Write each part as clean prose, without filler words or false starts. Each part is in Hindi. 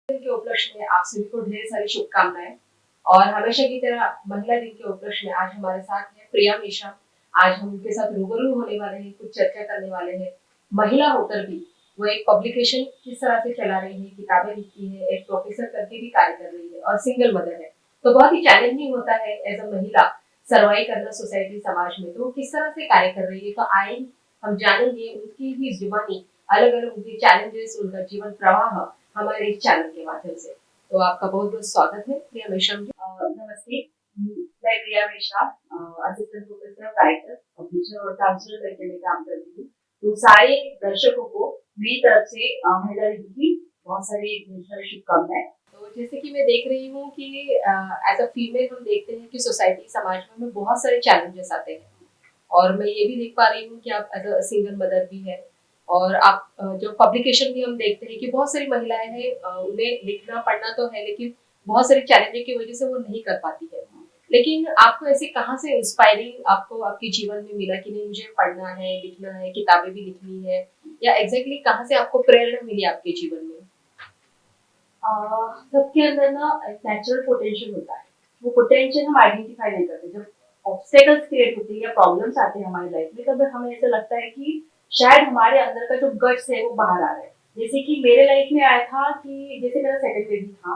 दिन के उपलक्ष्य में आप सभी को ढेर सारी शुभकामनाएं। और हमेशा की तरह महिला दिन के उपलक्ष्य में आज हमारे साथ है प्रिया मिश्रा। आज हम उनके साथ रूबरू होने वाले हैं, कुछ चर्चा करने वाले हैं। महिला होकर भी वो एक पब्लिकेशन किस तरह से चला रही है, किताबें लिखती है, एक प्रोफेसर करके भी कार्य कर रही है और सिंगल मदर है। तो बहुत ही चैलेंजिंग होता है एज अ महिला सर्वाइव करना सोसाइटी समाज में। तो वो किस तरह से कार्य कर रही है, तो आए हम जानेंगे उनकी ही जुबानी, अलग अलग उनके चैलेंजेस, उनका जीवन प्रवाह हमारे इस चैनल के माध्यम से। तो आपका बहुत बहुत स्वागत है प्रिया मिश्रा जी। नमस्ते। मैं Priya Mishra, assistant professor, writer, publisher और काउंसलर करके मैं काम करती हूँ। तो सारे दर्शकों को मेरी तरफ से महिला दिन की बहुत सारी शुभकामनाएं। तो जैसे कि मैं देख रही हूँ कि एज अ फीमेल हम देखते हैं कि सोसाइटी समाज में हमें बहुत सारे चैलेंजेस आते हैं। और मैं ये भी देख पा रही हूँ कि आप एज अ सिंगल मदर भी है। और आप जो पब्लिकेशन भी हम देखते हैं कि बहुत सारी महिलाएं हैं, उन्हें लिखना पढ़ना तो है, लेकिन बहुत सारे चैलेंजेस की वजह से वो नहीं कर पाती है। लेकिन आपको ऐसे कहाँ से इंस्पायरिंग आपको आपके जीवन में मिला कि नहीं मुझे पढ़ना है, लिखना है, किताबें भी लिखनी है, या एग्जैक्टली कहाँ से आपको प्रेरणा मिली आपके जीवन में? सबके अंदर ना एक नेचुरल पोटेंशियल होता है। वो पोटेंशियल हम आइडेंटिफाई नहीं करते। जब ऑब्स्टेकल्स क्रिएट होते हैं या प्रॉब्लम्स आते हैं हमारी लाइफ में, तब हमें ऐसा लगता है कि शायद हमारे अंदर का जो गट्स है वो बाहर आ रहा है। जैसे कि मेरे लाइफ में आया था कि जैसे मेरा सेकंड बेबी था,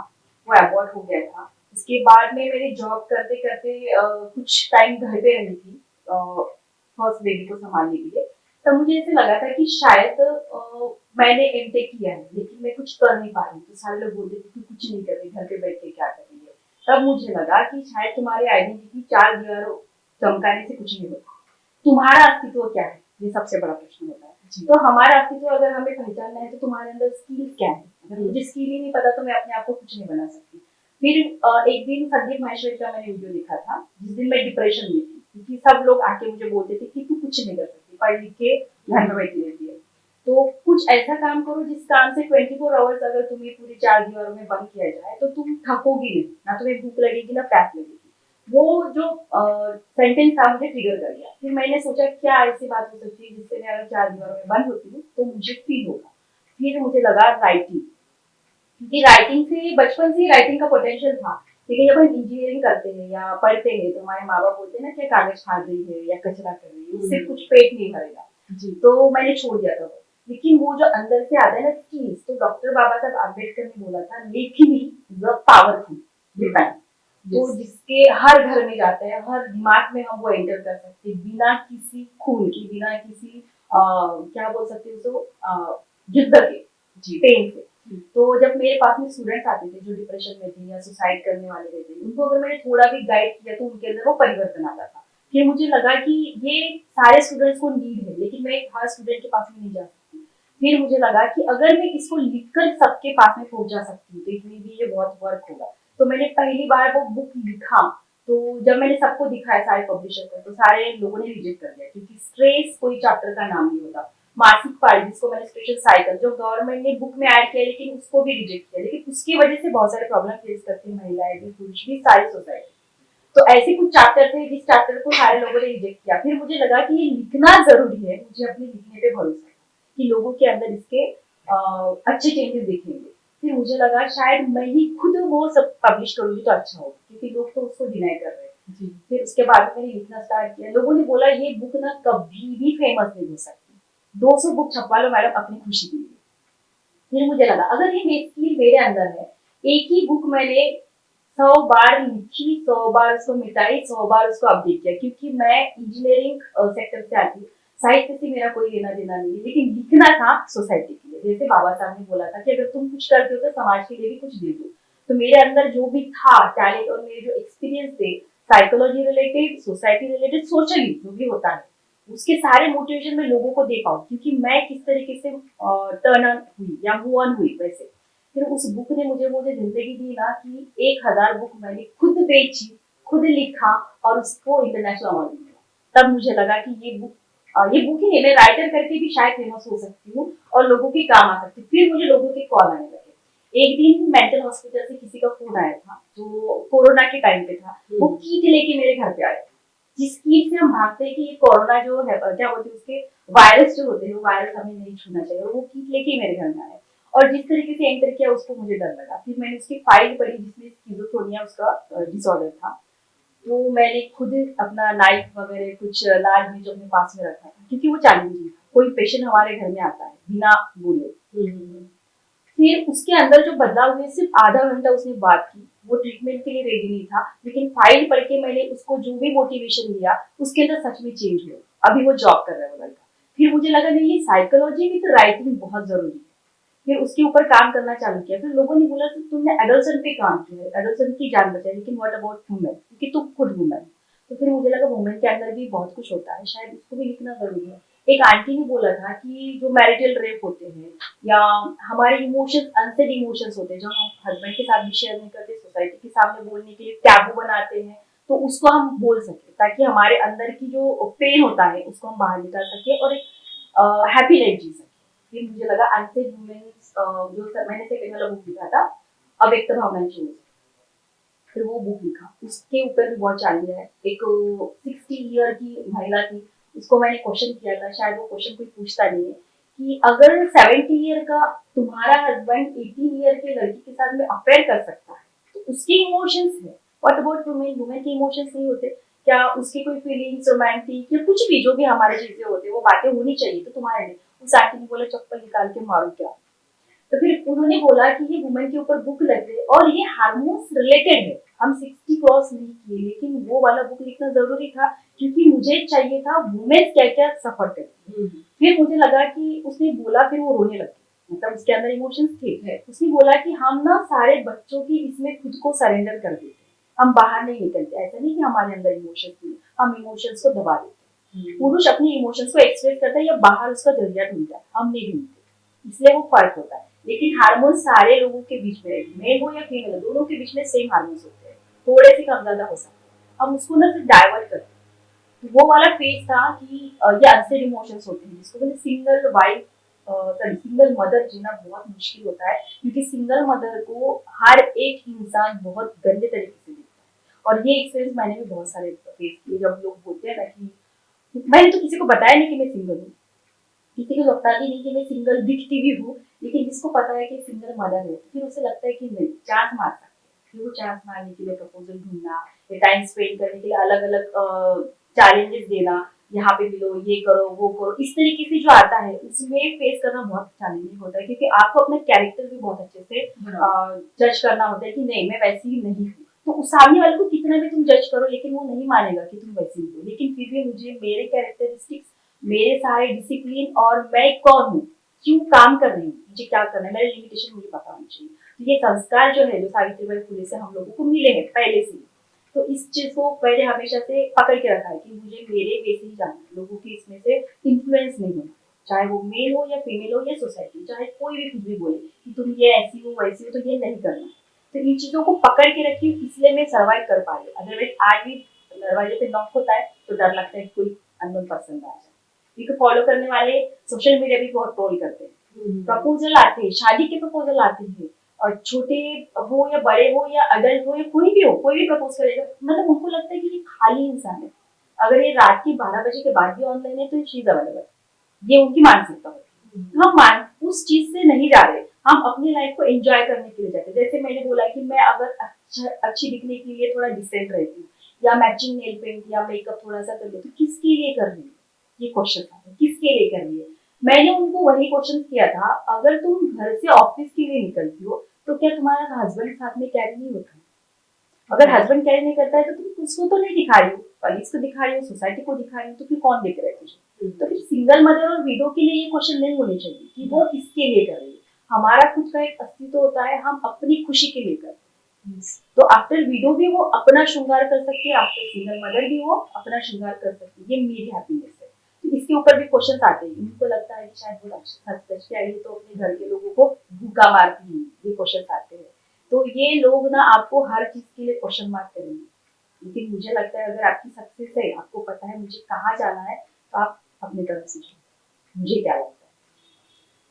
वो अबॉर्ट हो गया था। उसके बाद में मेरी जॉब करते करते कुछ टाइम घर पे रही थी फर्स्ट बेबी को संभालने के लिए। तब मुझे ऐसे लगा था कि शायद मैंने एमटेक किया है लेकिन मैं कुछ कर नहीं पा रही। तो सारे लोग बोलते थे तू कुछ नहीं कर रही, घर पे बैठ के क्या कर रही है। तब मुझे लगा कि शायद तुम्हारी आइडेंटिटी चार दीवारों चमकाने से कुछ नहीं होता। तुम्हारा अस्तित्व क्या है, ये सबसे बड़ा प्रश्न होता है। तो हमारा अस्तित्व अगर हमें पहचानना है तो तुम्हारे अंदर स्किल क्या है। अगर मुझे स्किल ही नहीं पता तो मैं अपने आप को कुछ नहीं बना सकती। फिर एक दिन संदीप माहेश्वरी का मैंने वीडियो देखा था, जिस दिन मैं डिप्रेशन में थी, क्योंकि सब लोग आके मुझे बोलते थे कि तू कुछ नहीं कर सकती, पढ़ लिख के घर में बैठी रहती है। तो कुछ ऐसा काम करो जिस काम से 24 आवर्स अगर तुम्हें पूरी चार दीवारों में बंद किया जाए तो तुम थकोगी नहीं, ना तुम्हें भूख लगेगी ना प्यास लगेगी। वो जो सेंटेंस था मुझे ट्रिगर कर गया। फिर मैंने सोचा क्या ऐसी बात हो सकती है जिससे मैं अगर चार दीवारों में बंद होती हूँ तो मुझे फील होगा। फिर मुझे लगा राइटिंग, क्योंकि राइटिंग से बचपन से ही राइटिंग का पोटेंशियल था। लेकिन जब हम इंजीनियरिंग करते हैं या पढ़ते हैं तो हमारे माँ बाप बोलते हैं ना कि कागज फाड़ रही है या कचरा कर रही है, उससे कुछ पेट नहीं भरेगा। तो मैंने छोड़ दिया था। लेकिन वो जो अंदर से आता है ना स्किल्स, तो डॉक्टर बाबा साहब आम्बेडकर ने बोला था लेखनी इज अ पावरफुल डिवाइन। तो जिसके हर घर में जाता है, हर दिमाग में हम वो एंटर कर सकते हैं बिना किसी खून की, बिना किसी क्या बोल सकते हैं उसको, युद्ध के, पेन से। तो जब मेरे पास में स्टूडेंट्स आते थे जो डिप्रेशन में थे या सुसाइड करने वाले रहते, उनको अगर मैंने थोड़ा भी गाइड किया तो उनके अंदर वो परिवर्तन आता था। फिर मुझे लगा कि ये सारे स्टूडेंट्स को नीड है, लेकिन मैं हर स्टूडेंट के पास में नहीं जा सकती। फिर मुझे लगा कि अगर मैं इसको लिखकर सबके पास में पहुंचा सकती हूँ तो इसमें भी ये बहुत वर्क होगा। तो मैंने पहली बार वो बुक लिखा। तो जब मैंने सबको दिखाया सारे पब्लिशर को, तो सारे लोगों ने रिजेक्ट कर दिया, क्योंकि स्ट्रेस कोई चैप्टर का नाम नहीं होता। मासिक पाली, जिसको मैंने स्पेशल साइकिल, जो गवर्नमेंट ने बुक में ऐड किया लेकिन उसको भी रिजेक्ट किया, लेकिन उसकी वजह से बहुत सारे प्रॉब्लम फेस करती है महिलाएं भी, पुरुष भी, सारी सोसाइटी। तो ऐसे कुछ चैप्टर थे जिस चैप्टर को सारे लोगों ने रिजेक्ट किया। फिर मुझे लगा कि ये लिखना जरूरी है, मुझे अपने लिखने पे भरोसा है कि लोगों के अंदर इसके अच्छे चेंजेस दिखेंगे। फिर मुझे लगा शायद मैं ही खुद वो सब पब्लिश करूंगी तो अच्छा होगा, क्योंकि लोग तो उसको डिनाई कर रहे हैं। फिर उसके बाद मैंने लिखना स्टार्ट किया। लोगों ने बोला ये बुक ना कभी भी फेमस नहीं हो सकती, 200 बुक छपवा लो मैडम अपनी खुशी के लिए। फिर मुझे लगा अगर ये स्किल मेरे अंदर है, एक ही बुक मैंने 100 बार लिखी, 100 बार उसको मिटाई, 100 बार उसको अपडेट किया, क्योंकि मैं इंजीनियरिंग सेक्टर से आती हूँ, साहित्य से मेरा कोई लेना देना नहीं है, लेकिन लिखना था सोसाइटी के लिए। जैसे बाबा साहब ने बोला था कि अगर तुम कुछ करते हो तो समाज के लिए भी कुछ दे दो। तो मेरे अंदर जो भी था टैलेंट और मेरे जो एक्सपीरियंस थे, psychology related, society related, socially जो भी होता है, उसके सारे मोटिवेशन मैं लोगों को दे पाऊँ, क्योंकि मैं किस तरीके से टर्न ऑन हुई या मूव ऑन हुई वैसे। फिर उस बुक ने मुझे मुझे जिंदगी दी ना, कि 1000 बुक मैंने खुद बेची, खुद लिखा और उसको इंटरनेशनल अवार्ड मिला। तब मुझे लगा कि ये बुक ही है, मैं राइटर करके भी शायद फेमस हो सकती हूँ और लोगों के काम आ सकती हूँ। फिर मुझे लोगों के कॉल आने लगे। एक दिन मेंटल हॉस्पिटल से किसी का फोन आया था जो कोरोना के टाइम पे था। वो किट लेके मेरे घर पे आया, जिस किट से हम भागते हैं कि ये कोरोना जो है क्या बोलते हैं उसके वायरस जो होते हैं, वो वायरस हमें नहीं छूना चाहिए, और वो किट लेके मेरे घर में आया। और जिस तरीके से एंटर किया उसको मुझे डर लगा। फिर मैंने उसकी फाइल पढ़ी जिसमें स्किज़ोफ्रेनिया उसका डिसऑर्डर था। तो मैंने खुद अपना नाइफ वगैरह कुछ लाल मिर्च अपने पास में रखा था क्योंकि वो चैलेंजिंग था। कोई पेशेंट हमारे घर में आता है बिना बोले। फिर उसके अंदर जो बदलाव हुए, सिर्फ आधा घंटा उसने बात की, वो ट्रीटमेंट के लिए रेडी नहीं था, लेकिन फाइल पढ़ के मैंने उसको जो भी मोटिवेशन दिया उसके अंदर सच में चेंज हुआ। अभी वो जॉब कर रहा है वो लड़का। फिर मुझे लगा नहीं, ये साइकोलॉजी विद राइटिंग बहुत जरूरी है। फिर उसके ऊपर काम करना चालू किया। फिर लोगों ने बोला कि तुमने एडोलसेंट पे काम किया है, एडोलसेंट की जान बचाई, लेकिन व्हाट अबाउट वुमेन, क्योंकि तुम खुद वुमेन। तो फिर मुझे लगा वुमेन के अंदर भी बहुत कुछ होता है, शायद उसको भी लिखना जरूरी है। एक आंटी ने बोला था कि जो मैरिटल रेप होते हैं या हमारे इमोशंस, अनसेड इमोशंस होते हैं जो हम हस्बैंड के साथ भी शेयर नहीं करते, सोसाइटी के सामने बोलने के लिए टैबू बनाते हैं, तो उसको हम बोल सके ताकि हमारे अंदर की जो पेन होता है उसको हम बाहर निकाल सके और एक हैप्पी लाइफ जी सके। फिर मुझे लगा अनसेड वुमेन्स, जो मैंने सेकंड वाला बुक लिखा था, अव्यक्त भावनाएं चाहिए, फिर वो बुक लिखा। उसके ऊपर भी बहुत चल रहा है। एक 60 ईयर की महिला थी, उसको मैंने क्वेश्चन किया था, शायद वो क्वेश्चन कोई पूछता नहीं है, कि अगर 70 ईयर का तुम्हारा हस्बैंड 18 ईयर के लड़की के साथ में अफेयर कर सकता है तो उसके इमोशंस है, व्हाट अबाउट वुमेन, वुमेन के इमोशंस नहीं होते क्या? उसकी कोई फीलिंग्स, रोमांटिक या कुछ भी जो भी हमारे चीजें होती है वो बातें होनी चाहिए, तो तुम्हारे लिए। उस आंटी ने बोला चप्पल निकाल के मारो क्या। तो फिर उन्होंने बोला कि ये वुमेन के ऊपर बुक लग गई और ये हार्मोन्स रिलेटेड है, हम 60 क्रॉस नहीं किए, लेकिन वो वाला बुक लिखना जरूरी था क्योंकि मुझे चाहिए था वुमेन क्या क्या सफर करती है। फिर मुझे लगा कि उसने बोला, फिर वो रोने लगी, मतलब उसके अंदर इमोशंस थे। उसने बोला कि हम ना सारे बच्चों की इसमें खुद को सरेंडर कर देते, हम बाहर नहीं निकलते, ऐसा नहीं कि हमारे अंदर इमोशंस नहीं, हम इमोशंस को दबा देते। पुरुष अपनी इमोशंस को एक्सप्रेस करता है या बाहर उसका जरिया ढूंढता है, हम नहीं ढूंढते, इसलिए वो फर्क होता है। लेकिन हार्मोन सारे लोगों के बीच में, मेल हो या फीमेल हो, दोनों के बीच में सेम हार्मोन्स होते हैं, थोड़े से कम ज्यादा हो सकते हैं, हम उसको ना सिर्फ डाइवर्ट करते हैं। तो वो वाला फेज था कि ये अनसेड इमोशंस होते हैं, जिसको मैंने single wife, sorry single mother जीना बहुत मुश्किल होता है, क्योंकि सिंगल मदर को हर एक इंसान बहुत गंदे तरीके से देखता है। और ये एक्सपीरियंस मैंने भी बहुत सारे फेस किए, जब लोग बोलते हैं ना कि मैंने तो किसी को बताया नहीं कि मैं सिंगल हूँ, किसी को लगता भी नहीं कि मैं सिंगल दिखती भी हूँ, लेकिन जिसको पता है कि सिंगल मदर है फिर उसे लगता है कि नहीं, चांस मार सकते हैं। फिर वो चांस मारने के लिए प्रपोजल ढूंढना या टाइम स्पेंड करने के लिए अलग अलग चैलेंजेस देना, यहाँ पे मिलो, ये करो, वो करो, इस तरीके से जो आता है उसमें फेस करना बहुत चैलेंजिंग होता है, क्योंकि आपको अपना कैरेक्टर भी बहुत अच्छे से जज करना होता है कि नहीं मैं वैसी ही नहीं हूँ। तो उस सामने वाले को कितना भी तुम जज करो लेकिन वो नहीं मानेगा कि तुम वैसी हो, लेकिन फिर भी मुझे मेरे कैरेक्टरिस्टिक्स, मेरे सारे डिसिप्लिन और मैं कौन हूँ, क्यों काम कर रही हूँ, मुझे क्या करना है, मेरे लिमिटेशन मुझे पता होनी चाहिए। तो ये संस्कार जो है जो सावित्रीबाई फुले से हम लोगों को मिले हैं पहले से, तो इस चीज को मैंने हमेशा से पकड़ के रखा है कि मुझे मेरे वे से ही जाना है, लोगों की इसमें से इन्फ्लुएंस नहीं होना, चाहे वो मेल हो या फीमेल हो या सोसाइटी, चाहे कोई भी कुछ भी बोले कि तुम ये ऐसी हो वैसी हो, तो ये नहीं करना। तो इन चीजों को पकड़ के रखी हूँ, इसलिए मैं सर्वाइव कर पा रही हूँ। अदरवाइज आज भी दरवाजे पे नॉक होता है तो डर लगता है कि कोई अननोन पर्सन आ जाए, क्योंकि फॉलो करने वाले सोशल मीडिया भी बहुत ट्रोल करते हैं। प्रपोजल आते हैं, शादी के प्रपोजल आते हैं, और छोटे हो या बड़े हो या अडल्ट हो या कोई भी हो, कोई भी प्रपोज करेगा, मतलब उनको लगता है कि ये खाली इंसान है, अगर ये रात की 12 बजे के बाद भी ऑनलाइन है तो चीज अवेलेबल, ये उनकी मानसिकता होती है। हम उस चीज से नहीं जा रहे, हम अपनी लाइफ को एंजॉय करने के लिए जाते हैं। जैसे मैंने बोला कि मैं अगर अच्छी दिखने के लिए थोड़ा डिसेंट रहती हूँ या मैचिंग नेल पेंट या मेकअप थोड़ा सा कर लेती हूँ, किसके लिए कर रही हूँ, ये क्वेश्चन था, किसके लिए कर रही है। मैंने उनको वही क्वेश्चन किया था, अगर तुम घर से ऑफिस के लिए निकलती हो तो क्या तुम्हारा हस्बैंड साथ में कैरी नहीं होता? अगर हस्बैंड कैरी नहीं करता है तो तुम उसको तो नहीं दिखा रही हो, कलीग्स को दिखा रही हो, सोसाइटी को दिखा रही हो, तो फिर कौन देख रहा है तुझे? तो फिर सिंगल मदर और विडो के लिए ये क्वेश्चन नहीं होने चाहिए कि वो किसके लिए कर रही है। हमारा खुद का एक अस्तित्व होता है, हम अपनी खुशी के लिए करते हैं। तो आफ्टर विडो भी वो अपना श्रृंगार कर सकती है, आफ्टर सिंगल मदर भी वो अपना श्रृंगार कर सकती है, ये मेरी हैप्पीनेस है। तो इसके ऊपर भी क्वेश्चन आते हैं, उनको लगता है कि शायद वो सच के आई तो अपने घर के लोगों को भूखा मारती है, ये क्वेश्चन आते हैं। तो ये लोग ना आपको हर चीज के लिए क्वेश्चन मार्क करेंगे, लेकिन मुझे लगता है अगर आपकी सक्सेस है, आपको पता है मुझे कहाँ जाना है, तो आप अपनी तरफ से जाओ। मुझे क्या लगता है।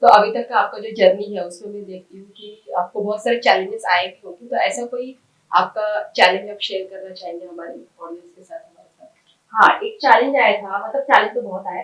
तो अभी तक का आपका जो जर्नी है उसमें मैं देखती हूँ कि आपको बहुत सारे चैलेंजेस आए भी होंगे, तो ऐसा कोई आपका चैलेंज आप शेयर करना चाहेंगे हमारे ऑडियंस के साथ, हमारे साथ? हाँ, एक चैलेंज आया था, मतलब चैलेंज तो बहुत आया।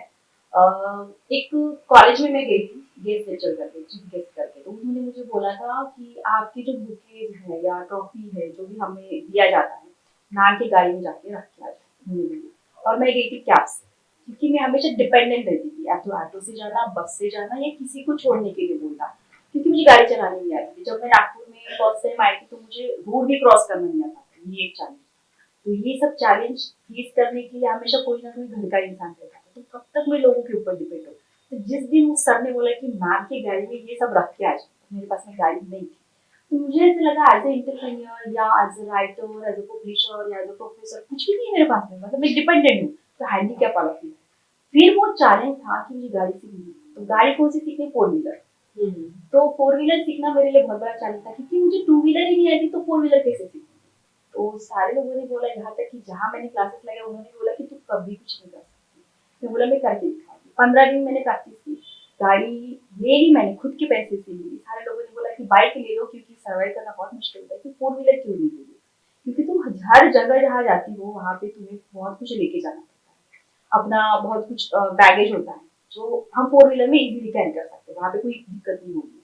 एक कॉलेज में मैं गई थी गेस्ट लेक्चर करके, चीफ गेस्ट करके, तो उन्होंने मुझे बोला था कि आपकी जो बुकेज है या ट्रॉफी है जो भी हमें दिया जाता है, नान की गाड़ी में जाके रख के आ जाए। और मैं गई थी कैब से, क्योंकि मैं हमेशा डिपेंडेंट रहती थी, या तो ऑटो से जाना, बस से जाना, या किसी को छोड़ने के लिए बोलना, क्योंकि मुझे गाड़ी चलानी नहीं आती थी। जब मैं नागपुर में फर्स्ट टाइम आई थी तो मुझे रोड भी क्रॉस करना नहीं आता था, ये एक चैलेंज। तो ये सब चैलेंज फेस करने के लिए हमेशा कोई ना कोई घर का इंसान रहता था, तो कब तक मैं लोगों के ऊपर डिपेंड हूँ। तो जिस दिन उस सर ने बोला कि मैम की गाड़ी में ये सब रख के आ जाए, मेरे पास में गाड़ी नहीं थी, तो मुझे ऐसे लगा एज ए एंटरप्रेन्योर या as a writer, as a publisher या एज ए प्रोफेसर कुछ भी नहीं है मेरे पास में, मतलब मैं डिपेंडेंट हूँ, तो हैंडीकैप वाला फील। फिर वो चैलेंज था कि मुझे गाड़ी सीखनी है, तो गाड़ी कौन सी सीखनी, फोर व्हीलर। तो फोर व्हीलर सीखना मेरे लिए बहुत बड़ा चैलेंज था, क्योंकि मुझे टू व्हीलर ही नहीं आती, तो फोर व्हीलर कैसे सीखूंगी। तो सारे लोगों ने बोला, यहाँ तक कि जहाँ मैंने क्लासेस लगाए उन्होंने बोला कि तू कभी कुछ नहीं कर सकती। मैं बोला मैं करके दिखाऊंगी। 15 दिन मैंने प्रैक्टिस की, गाड़ी ले ली मैंने, खुद के पैसे से ली। सारे लोगों ने बोला कि बाइक ले लो, क्योंकि सर्वाइव करना बहुत मुश्किल होता है, कि फोर व्हीलर क्यों नहीं ले ली, क्योंकि तुम हर जगह जहाँ जाती हो वहाँ पे तुम्हें बहुत कुछ लेके जाना पड़ता है, अपना बहुत कुछ बैगेज होता है जो हम फोर व्हीलर में इजीली कैरी कर सकते हैं, वहाँ पे कोई दिक्कत नहीं होगी।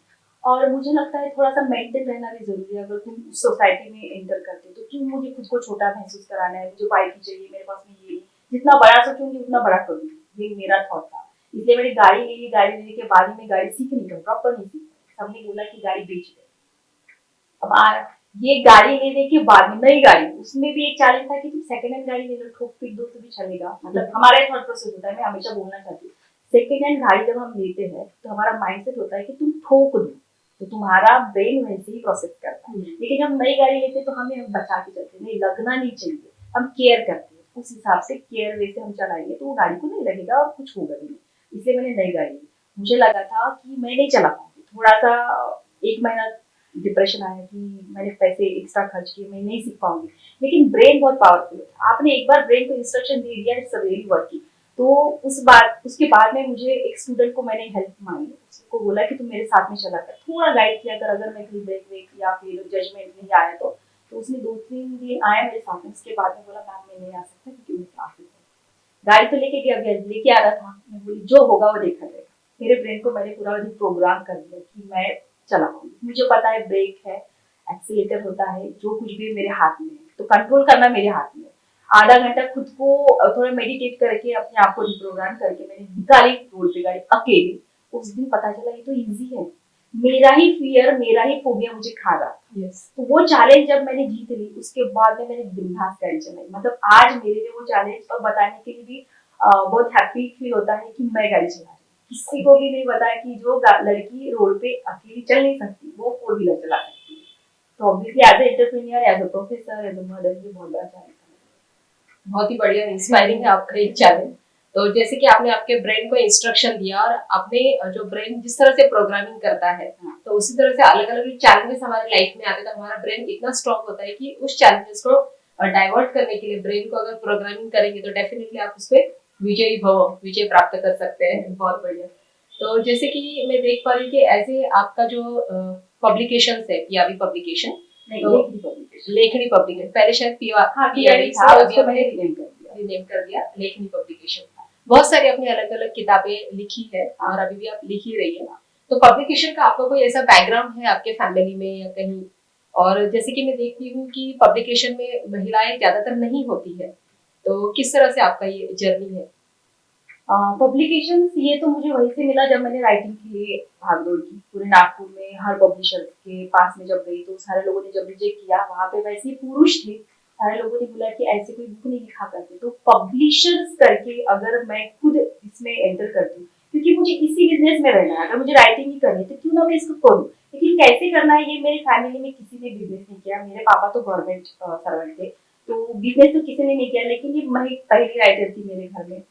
और मुझे लगता है थोड़ा सा मेंटेन रहना भी जरूरी है, अगर तुम उस सोसाइटी में एंटर करते हो तो क्यों मुझे खुद को छोटा महसूस कराना है, मुझे बाइक ही चाहिए, मेरे पास में ये नहीं। जितना बड़ा सोचूंगी उतना बड़ा करूंगी, ये मेरा थॉट था। इसलिए मैंने गाड़ी ले ली, गाड़ी लेने के बाद ही मैं गाड़ी सीख नहीं पाई, प्रॉपर नहीं सीख पाई। सबने बोला कि गाड़ी बेच दे। अब ये गाड़ी लेने के बाद में नई गाड़ी, उसमें भी एक चैलेंज था कि तुम सेकंड हैंड गाड़ी ले लो, ठोक पीट दो तो भी चलेगा, मतलब हमारा एक थॉट प्रोसेस होता है, मैं हमेशा बोलना चाहती हूँ। सेकंड हैंड गाड़ी जब हम लेते हैं तो हमारा माइंडसेट होता है कि तुम ठोक दो, तो तुम्हारा ब्रेन वैसे ही प्रोसेस करता है। लेकिन जब नई गाड़ी लेते हैं तो हम बचा के चलते हैं, नहीं लगना नहीं चाहिए, हम केयर करते हैं, उस हिसाब से केयर वैसे हम चलाएंगे तो वो गाड़ी को नहीं लगेगा और कुछ होगा भी नहीं। इसलिए मैंने नई गाड़ी ली। मुझे लगा था कि मैं नहीं चला पाऊंगी, थोड़ा सा 1 महीना डिप्रेशन आया कि मैंने पैसे एक्स्ट्रा खर्च किए, मैं नहीं सीख पाऊंगी। लेकिन ब्रेन बहुत पावरफुल है, आपने एक बार ब्रेन को इंस्ट्रक्शन दे दिया, इट्स रियली वर्किंग। तो उसके बाद में मुझे एक स्टूडेंट को मैंने हेल्प मांगी, उसको बोला कि तुम मेरे साथ में चला कर, थोड़ा गाइड किया कर, अगर मैं कहीं ब्रेक वेक या फिर जजमेंट नहीं आया तो उसने 2-3 दिन आया मेरे साथ में। उसके बाद में बोला मैम मैं नहीं आ सकता क्योंकि मेरे क्लासेस है। गाड़ी तो लेके गया, लेके आ रहा था, मैं बोली जो होगा वो देखा जाएगा। मेरे ब्रेन को मैंने पूरा प्रोग्राम कर दिया कि मैं चला पाऊंगी, मुझे पता है ब्रेक है, एक्सीलेटर होता है, जो कुछ भी मेरे हाथ में है, तो कंट्रोल करना मेरे हाथ में है। आधा घंटा खुद को थोड़ा मेडिटेट करके अपने आप को रिप्रोग्राम करके मैंने निकाली रोड पे गाड़ी अकेले। उस दिन पता चला ये तो इजी है, मेरा ही फियर, मेरा ही फोबिया मुझे खा रहा था। यस। तो वो चैलेंज जब मैंने जीत ली, उसके बाद में मैंने बिंदास गाड़ी चलाई। मतलब आज मेरे लिए वो चैलेंज और बताने के लिए भी बहुत हैप्पी फील होता है कि मैं गाड़ी चला रही हूँ। किसी को भी नहीं पता है कि जो लड़की रोड पे अकेली चल नहीं सकती वो फोर व्हीलर चला सकती है। तो obviously as a entrepreneur, as a professor, as a mother, ये बहुत बड़ा चैलेंज है। बहुत ही बढ़िया, इंस्पायरिंग है आपका एक चैलेंज। तो जैसे कि आपने आपके ब्रेन को इंस्ट्रक्शन दिया और आपने जो ब्रेन जिस तरह से प्रोग्रामिंग करता है, तो उसी तरह से अलग अलग चैलेंजेस हमारे लाइफ में आते हैं, तो हमारा ब्रेन इतना स्ट्रांग होता है कि उस चैलेंजेस को डाइवर्ट करने के लिए ब्रेन को अगर प्रोग्रामिंग करेंगे तो डेफिनेटली आप उस पर विजयी भव, विजय प्राप्त कर सकते हैं। बहुत बढ़िया। तो जैसे कि मैं देख पा रही हूँ कि ऐसे आपका जो पब्लिकेशन है, पियावी पब्लिकेशन, लेखनी पब्लिकेशन, पहले शायद पियावी था, अभी मैंने रिनेम कर दिया लेखनी पब्लिकेशन। बहुत सारी अपनी अलग अलग किताबें लिखी है और अभी भी आप लिख ही रही है। तो पब्लिकेशन का आपका कोई ऐसा बैकग्राउंड है आपके फैमिली में या कहीं? और जैसे कि मैं देखती हूँ कि पब्लिकेशन में महिलाएं ज्यादातर नहीं होती है, तो किस तरह से आपका ये जर्नी है? पब्लिकेशंस ये तो मुझे वहीं से मिला जब मैंने राइटिंग के लिए भागदौड़ की पूरे नागपुर में, हर पब्लिशर के पास में जब गई तो सारे लोगों ने जब रिजेक्ट किया, वहाँ पे वैसे ही पुरुष थे, सारे लोगों ने बोला कि ऐसे कोई बुक नहीं लिखा करते। तो पब्लिशर्स करके अगर मैं खुद इसमें एंटर करती हूँ, क्योंकि मुझे इसी बिजनेस में रहना है, अगर मुझे राइटिंग ही करनी है तो क्यों ना मैं इसको करूँ। लेकिन कैसे करना है ये मेरे फैमिली में किसी ने बिजनेस नहीं किया। मेरे पापा तो गवर्नमेंट सर्वेंट थे, तो बिजनेस तो किसी ने नहीं किया, लेकिन ये मैं पहली राइटर थी मेरे घर में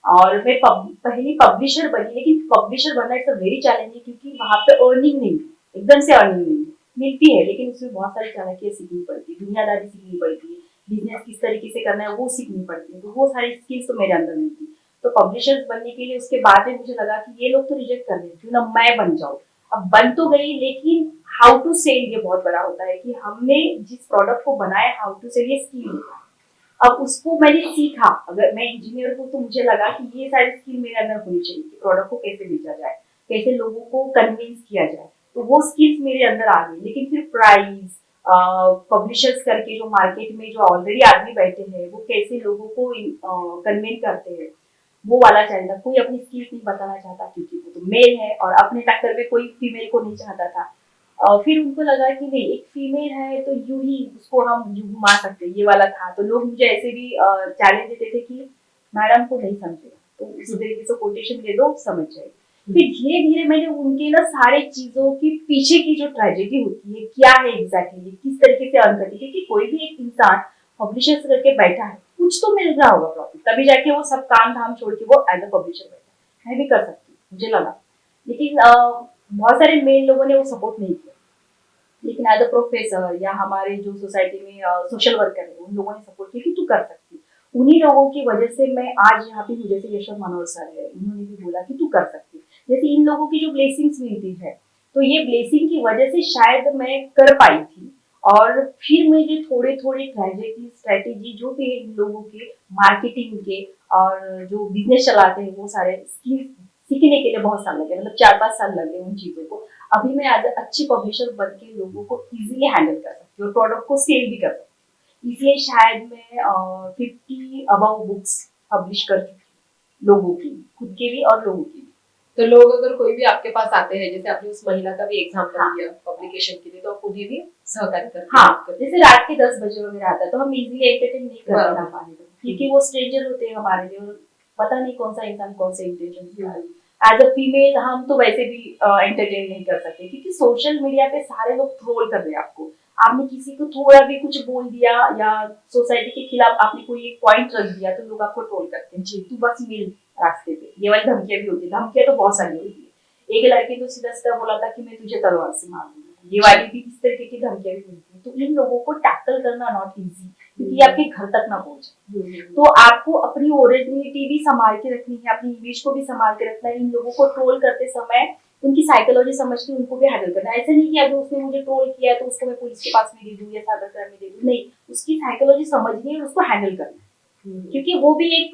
और मैं पहली पब्लिशर बनी। लेकिन पब्लिशर बनना इट्स अ वेरी चैलेंजिंग, क्योंकि वहाँ पे अर्निंग नहीं, एकदम से अर्निंग नहीं मिलती है, लेकिन उसमें बहुत सारी चालाकियाँ सीखनी पड़ती है, दुनियादारी सीखनी पड़ती है, बिजनेस किस तरीके से करना है वो सीखनी पड़ती है। तो वो सारी स्किल्स तो मेरे अंदर नहीं थी। तो पब्लिशर्स बनने के लिए उसके बाद में मुझे लगा कि ये लोग तो रिजेक्ट कर रहे हैं, क्यों ना मैं बन जाऊँ। अब बन तो गई, लेकिन हाउ टू सेल ये बहुत बड़ा होता है कि हमने जिस प्रोडक्ट को बनाया, हाउ टू सेल ये स्किल होता है। अब उसको मैंने सीखा, अगर मैं इंजीनियर हूँ तो मुझे लगा कि ये सारी स्किल मेरे अंदर होनी चाहिए कि प्रोडक्ट को कैसे बेचा जाए, कैसे लोगों को कन्विंस किया जाए। तो वो स्किल्स मेरे अंदर आ गई। लेकिन फिर प्राइस, पब्लिशर्स करके जो मार्केट में जो ऑलरेडी आदमी बैठे हैं वो कैसे लोगों को कन्वेंट करते हैं, वो वाला चल था। कोई अपनी स्किल्स नहीं बताना चाहता क्योंकि वो तो मेल है, और अपने टक्कर में कोई फीमेल को नहीं चाहता था। फिर उनको लगा कि नहीं, एक फीमेल है तो यूं ही उसको हम यूं घुमा सकते, ये वाला था। तो लोग मुझे ऐसे भी चैलेंज देते थे कि मैडम को नहीं समझेगा तो इस तरीके से कोटेशन दे दो, समझ जाएगी। फिर धीरे धीरे मैंने उनके ना सारे चीजों के पीछे की जो ट्रेजेडी होती है, क्या है एग्जैक्टली, किस तरीके से अर्न करती है, क्योंकि कोई भी एक इंसान पब्लिशर करके बैठा है, कुछ तो मिल रहा होगा प्रॉफिट, तभी जाके वो सब काम धाम छोड़ के वो एज अ पब्लिशर बैठा है। मैं भी कर सकती हूँ, मुझे लगा। लेकिन बहुत सारे मेल लोगों ने वो सपोर्ट नहीं किया। लेकिन एज अ प्रोफेसर या हमारे जो सोसाइटी में सोशल वर्कर है, उन लोगों ने सपोर्ट किया कि तू कर सकती। उन्हीं लोगों की वजह से मैं आज यहाँ पे हूँ। जैसे यशवंत मनोहर सर है, उन्होंने भी बोला कि तू कर सकती। जैसे इन लोगों की जो ब्लेसिंग्स मिलती है, तो ये ब्लेसिंग की वजह से शायद मैं कर पाई थी। और फिर मुझे थोड़े थोड़े स्ट्रेटेजी जो भी है इन लोगों के मार्केटिंग के और जो बिजनेस चलाते हैं, वो सारे स्किल्स सीखने के लिए बहुत साल लगे, मतलब 4-5 साल लगे उन चीजों को। अभी मैं एज अच्छी पब्लिशर बन के लोगों को इजीली हैंडल कर सकती हूँ और प्रोडक्ट को सेल भी कर सकती हूँ। इसलिए शायद मैं 50 अबव बुक्स पब्लिश कर चुकी हूँ, लोगों की, खुद के भी और लोगों की भी। तो लोग अगर कोई भी आपके पास आते हैं, जैसे आपने उस महिला का भी एग्जाम्पल हाँ। दिया पब्लिकेशन के लिए, तो आप उन्हें भी सहकार्य करते हैं? हाँ, जैसे रात के 10 बजे वगैरह आता है तो हम इजीली एंटरटेन नहीं कर बराबर। पाने दो, क्योंकि वो स्ट्रेंजर होते हैं हमारे लिए, और पता नहीं कौन सा इंसान कौन से इंटेंशन से आए। एज अ फीमेल हम तो वैसे भी एंटरटेन नहीं कर सकते, क्योंकि सोशल मीडिया पे सारे लोग ट्रोल कर रहे हैं आपको। आपने किसी को थोड़ा भी कुछ बोल दिया या सोसाइटी के खिलाफ आपने कोई एक पॉइंट रख दिया, तो लोग आपको ट्रोल करते हैं, जी तू बस मिल रास्ते पे। ये वाली धमकियां भी होती है, धमकियां तो बहुत सारी होती है। एक लड़के को सीधा सीधा बोला था कि मैं तुझे तलवार से मार दूंगा, ये वाली भी इस तरीके की धमकियां भी मिलती है। तो इन लोगों को टैकल करना नॉट इजी, क्योंकि आपके घर तक ना पहुंचे। तो आपको अपनी ओरिजिनलिटी भी संभाल के रखनी है, अपनी इमेज को भी संभाल के रखना है। इन लोगों को ट्रोल करते समय उनकी साइकोलॉजी समझ के उनको भी हैंडल करना है। ऐसा नहीं कि अगर उसने मुझे ट्रोल किया है तो उसको मैं पुलिस के पास में दे दूं या साइबर क्राइम में दे दूं, नहीं, उसकी साइकोलॉजी समझनी है और उसको हैंडल करना है, क्योंकि वो भी एक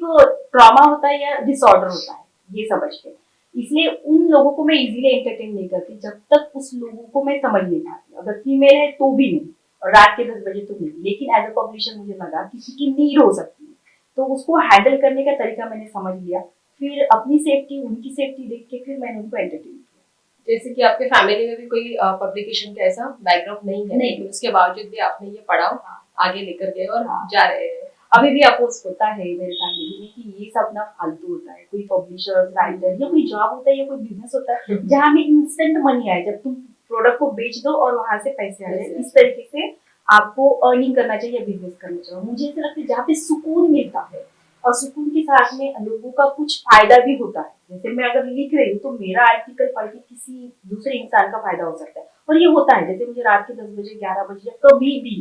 ट्रॉमा होता है या डिसऑर्डर होता है, ये समझ के। इसलिए उन लोगों को मैं इजीली एंटरटेन नहीं करती जब तक उस लोगों को मैं समझ नहीं पाती। अगर फीमेल है तो भी नहीं, और रात के 10 बजे तो नहीं। लेकिन एज अ पब्लिशर मुझे लगा किसी की नीड हो सकती है, तो उसको हैंडल करने का तरीका मैंने समझ लिया। फिर अपनी सेफ्टी, उनकी सेफ्टी देख के फिर मैंने उनको एंटरटेन किया। जैसे कि आपके फैमिली में भी कोई पब्लिकेशन का ऐसा बैकग्राउंड नहीं है, नहीं। लेकिन उसके बावजूद भी आपने ये पढ़ाओ आगे लेकर गए और जा रहे हैं। अभी भी अपोज होता है मेरे फैमिली में कि ये सब ना फालतू होता है, कोई पब्लिशर, राइटर या कोई जॉब होता है या कोई बिजनेस होता है जहाँ में इंस्टेंट मनी आए, जब तुम प्रोडक्ट को बेच दो और वहां से पैसे आ जाए। इस तरीके से आपको अर्निंग करना चाहिए, बिजनेस करना चाहिए। मुझे ऐसा लगता है जहाँ पे सुकून मिलता है और सुकून के साथ में लोगों का कुछ फायदा भी होता है। जैसे मैं अगर लिख रही हूँ तो मेरा आर्टिकल पढ़ के किसी दूसरे इंसान का फायदा हो सकता है, और ये होता है। जैसे मुझे रात के 10 बजे 11 बजे या कभी भी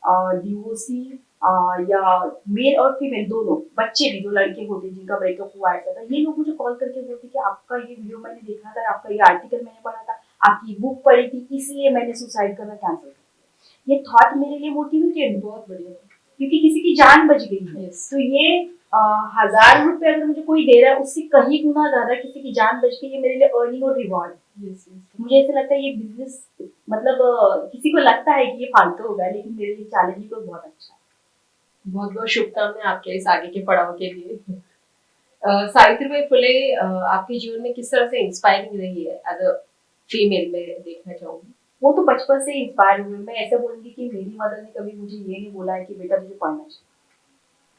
डिवोर्सी या मेल और फीमेल दोनों, बच्चे भी, जो लड़के होते हैं जिनका ब्रेकअप हुआ ऐसा था, ये लोग मुझे कॉल करके बोलते कि आपका ये वीडियो मैंने देखा था, आपका ये आर्टिकल मैंने पढ़ा था, आपकी बुक पढ़ी थी, इसलिए मैंने सुसाइड करना कैंसिल कर दिया। ये थॉट मेरे लिए मोटिवेटेड, बहुत बढ़िया, क्योंकि किसी की जान बच गई है। तो ये 1000 रुपए अगर मुझे कोई दे रहा है, उससे कहीं गुना ज्यादा किसी की जान बच गई, ये मेरे लिए अर्निंग और रिवॉर्ड है। मुझे ऐसा लगता है ये बिजनेस, मतलब किसी को लगता है कि ये फालतू होगा, लेकिन मेरे लिए चैलेंजिंग और बहुत अच्छा है। बहुत बहुत शुभकामनाएं आपके इस आगे के पड़ाव के लिए। सावित्रीबाई फुले आपके जीवन में किस तरह से इंस्पायरिंग रही है एज अ फीमेल में देखना चाहूंगी? वो तो बचपन से इंस्पायर हुए। मैं ऐसे बोलूंगी कि मेरी मदर ने कभी मुझे ये नहीं बोला है कि बेटा तुझे पढ़ना चाहिए,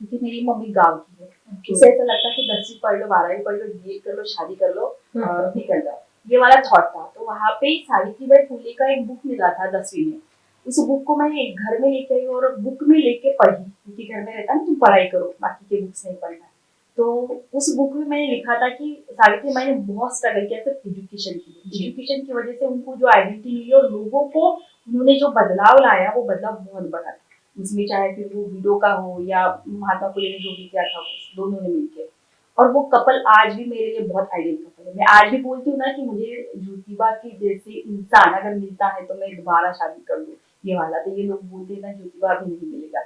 क्योंकि मेरी मम्मी गाँव की है। उसे ऐसा लगता है कि 10वीं पढ़ लो, 12वीं पढ़ लो, बीए कर लो, शादी कर लो, निकल जाओ, ये वाला थॉट था। तो वहाँ पे सावित्रीबाई फुले का एक बुक मिला था 10वीं में। उस बुक को मैंने एक घर में लेके आई और बुक में लेके पढ़ी, क्योंकि घर में रहता ना तुम पढ़ाई करो, बाकी के बुक्स नहीं पढ़ना। तो उस बुक में मैंने लिखा था कि सावित्री माई ने बहुत स्ट्रगल किया सिर्फ एजुकेशन के लिए। एजुकेशन की वजह से उनको जो आइडेंटिटी मिली और लोगों को उन्होंने जो बदलाव लाया, वो बदलाव बहुत बड़ा था। उसमें चाहे फिर वो विडो का हो या महात्मा फुले ने जो भी किया था, दोनों ने मिलकर। और वो कपल आज भी मेरे लिए बहुत आइडियल कपल है। मैं आज भी बोलती हूँ ना कि मुझे ज्योतिबा के जैसे इंसान अगर मिलता है तो मैं दोबारा शादी कर लूँ, ये वाला। तो ये लोग बोलते हैं ना ज्योतिबा अभी नहीं मिलेगा,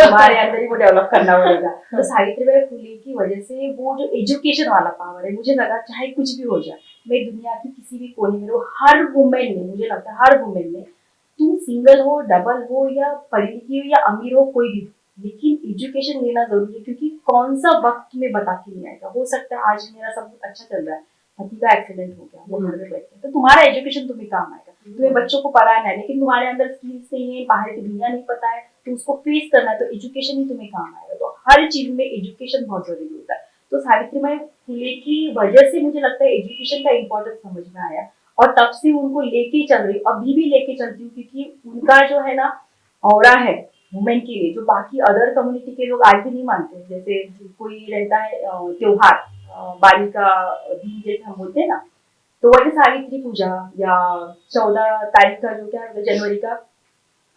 हमारे अंदर ही वो डेवलप करना पड़ेगा। तो सावित्रीबाई फुले की वजह से वो जो एजुकेशन वाला पावर है, मुझे लगा चाहे कुछ भी हो जाए, मैं दुनिया की किसी भी कोने में रहूं, हर वुमेन में, मुझे लगता है हर वुमेन में, तुम सिंगल हो, डबल हो, या पढ़ी लिखी हो या अमीर हो, कोई भी हो, लेकिन एजुकेशन लेना जरूरी है, क्योंकि कौन सा वक्त तुम्हें बता के नहीं आएगा। हो सकता है आज मेरा सब कुछ अच्छा चल रहा है, पति का एक्सीडेंट हो गया, वो घर में बैठे हैं, तो तुम्हारा एजुकेशन तुम्हें काम आएगा, तुम्हें बच्चों को पढ़ाना है, लेकिन तुम्हारे अंदर स्किल्स नहीं है, बाहर की दुनिया नहीं पता है, तो उसको फेस करना है, तो एजुकेशन ही तुम्हें काम आएगा। तो हर चीज में एजुकेशन बहुत जरूरी होता है। तो सावित्रीबाई फुले की वजह से मुझे लगता है एजुकेशन का इम्पोर्टेंस समझ में आया, और तब से उनको लेके चल रही हूँ, अभी भी लेके चलती हूँ, क्योंकि उनका जो है ना ऑरा है वुमेन के लिए, जो बाकी अदर कम्युनिटी के लोग आज भी नहीं मानते। जैसे कोई रहता है त्योहार, बालिका दिन जैसे हम बोलते हैं ना, तो वैसे सावित्री पूजा, या 14 तारीख का जो क्या है जनवरी का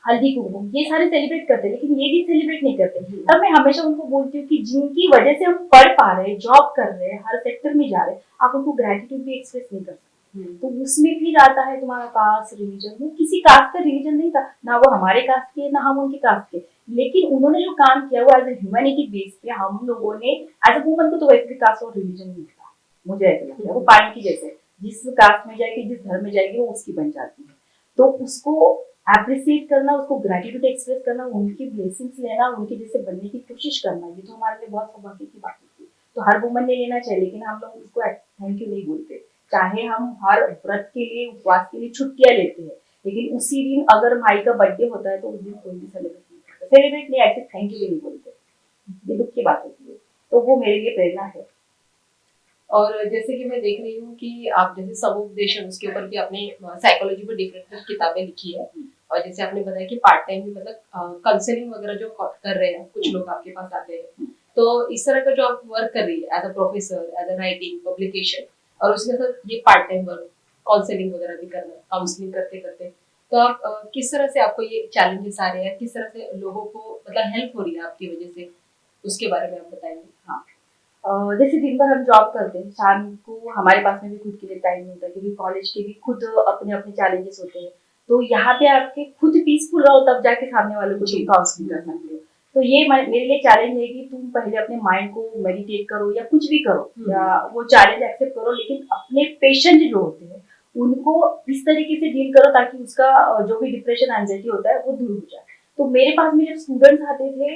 हल्दी कुमकुम, ये सारे सेलिब्रेट करते हैं, लेकिन ये भी सेलिब्रेट नहीं करते। तब मैं हमेशा उनको बोलती हूँ कि जिनकी वजह से हम पढ़ पा रहे हैं, जॉब कर रहे हैं, हर सेक्टर में जा रहे हैं, आप उनको ग्रेटिट्यूड भी एक्सप्रेस नहीं कर सकते। तो उसमें फिर आता है तुम्हारा कास्ट, रिलीजन। वो किसी कास्ट का रिलीजन नहीं था, ना वो हमारे कास्ट के, ना हम उनके कास्ट के, लेकिन उन्होंने जो काम किया वो एज ए ह्यूमैनिटी बेस पे हम लोगों ने, एज ए वुमन को तो वैसे भी कास्ट और रिलीजन नहीं था, मुझे ऐसा लगता है। वो पानी की जैसे, जिस कास्ट में जाएगी, जिस धर्म में जाएगी, वो उसकी बन जाती है। तो उसको एप्रिसिएट करना, उसको ग्रेटिट्यूड एक्सप्रेस करना, उनकी ब्लेसिंग्स लेना, उनके जैसे बनने की कोशिश करना, ये तो हमारे लिए बहुत सौभाग्य की बात होती है। तो हर वुमन ने लेना चाहिए, लेकिन हम लोग उसको थैंक यू नहीं बोलते। चाहे हम हर व्रत के लिए, उपवास के लिए छुट्टियां लेते हैं, लेकिन उसी दिन अगर माई का बर्थडे होता है तो उस दिन कोई भी सेलिब्रेट नहीं करता, सेलिब्रेट नहीं, ऐसे थैंक यू भी नहीं बोलते। ये दुख की बात होती है। तो वो मेरे लिए प्रेरणा है। और जैसे कि मैं देख रही हूँ कि आप जैसे समुपदेशन, उसके ऊपर भी आपने साइकोलॉजी पर डिफरेंट किताबें लिखी है, और जैसे आपने बताया कि पार्ट टाइम भी मतलब काउंसलिंग वगैरह जो कर रहे हैं, कुछ लोग आपके पास आते हैं, तो इस तरह का जो आप वर्क कर रही है as a professor, as a writing, publication, और उसके साथ ये पार्ट टाइम वर्क, काउंसलिंग वगैरह भी करना, काउंसलिंग करते करते, तो आप किस तरह से, आपको ये चैलेंजेस आ रहे हैं, किस तरह से लोगों को मतलब हेल्प हो रही है आपकी वजह से, उसके बारे में आप बताएंगे। हाँ, जैसे दिन भर हम जॉब करते हैं, शाम को हमारे पास में भी खुद के लिए टाइम नहीं होता, क्योंकि कॉलेज के भी खुद अपने अपने चैलेंजेस होते हैं। तो यहाँ पे आपके खुद पीसफुल रहो, तब जाके सामने वाले को तुम काउंसलिंग कर सकते हो। तो ये मेरे लिए चैलेंज है कि तुम पहले अपने माइंड को मेडिटेट करो, या कुछ भी करो, या वो चैलेंज एक्सेप्ट करो, लेकिन अपने पेशेंट जो होते हैं उनको इस तरीके से डील करो ताकि उसका जो भी डिप्रेशन, एंजाइटी होता है वो दूर हो जाए। तो मेरे पास में जब स्टूडेंट्स आते थे